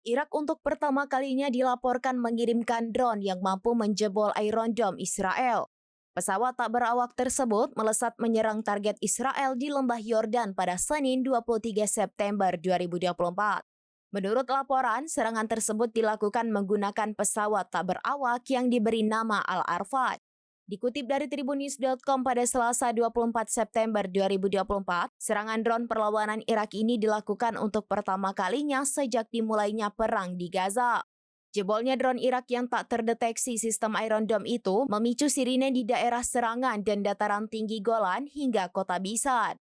Irak untuk pertama kalinya dilaporkan mengirimkan drone yang mampu menjebol Iron Dome Israel. Pesawat tak berawak tersebut melesat menyerang target Israel di lembah Yordan pada Senin 23 September 2024. Menurut laporan, serangan tersebut dilakukan menggunakan pesawat tak berawak yang diberi nama Al-Arfad. Dikutip dari Tribunnews.com pada Selasa 24 September 2024, serangan drone perlawanan Irak ini dilakukan untuk pertama kalinya sejak dimulainya perang di Gaza. Jebolnya drone Irak yang tak terdeteksi sistem Iron Dome itu memicu sirine di daerah serangan dan dataran tinggi Golan hingga kota Bisan.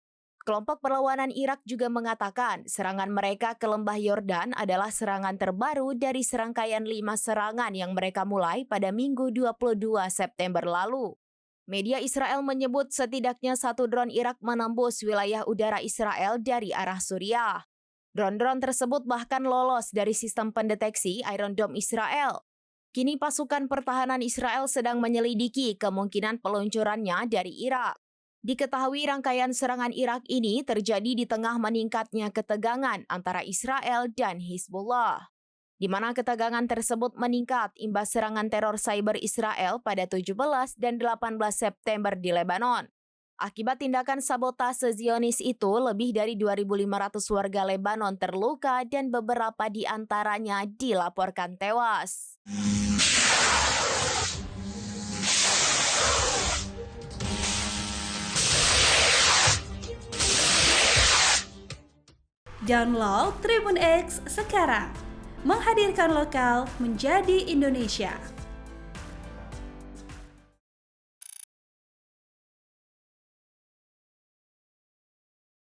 Kelompok perlawanan Irak juga mengatakan serangan mereka ke lembah Yordan adalah serangan terbaru dari serangkaian 5 serangan yang mereka mulai pada Minggu 22 September lalu. Media Israel menyebut setidaknya 1 drone Irak menembus wilayah udara Israel dari arah Suriah. Drone-drone tersebut bahkan lolos dari sistem pendeteksi Iron Dome Israel. Kini pasukan pertahanan Israel sedang menyelidiki kemungkinan peluncurannya dari Irak. Diketahui rangkaian serangan Irak ini terjadi di tengah meningkatnya ketegangan antara Israel dan Hizbullah, di mana ketegangan tersebut meningkat imbas serangan teror cyber Israel pada 17 dan 18 September di Lebanon. Akibat tindakan sabotase Zionis itu, lebih dari 2.500 warga Lebanon terluka dan beberapa di antaranya dilaporkan tewas. Download Tribun X sekarang, menghadirkan lokal menjadi Indonesia.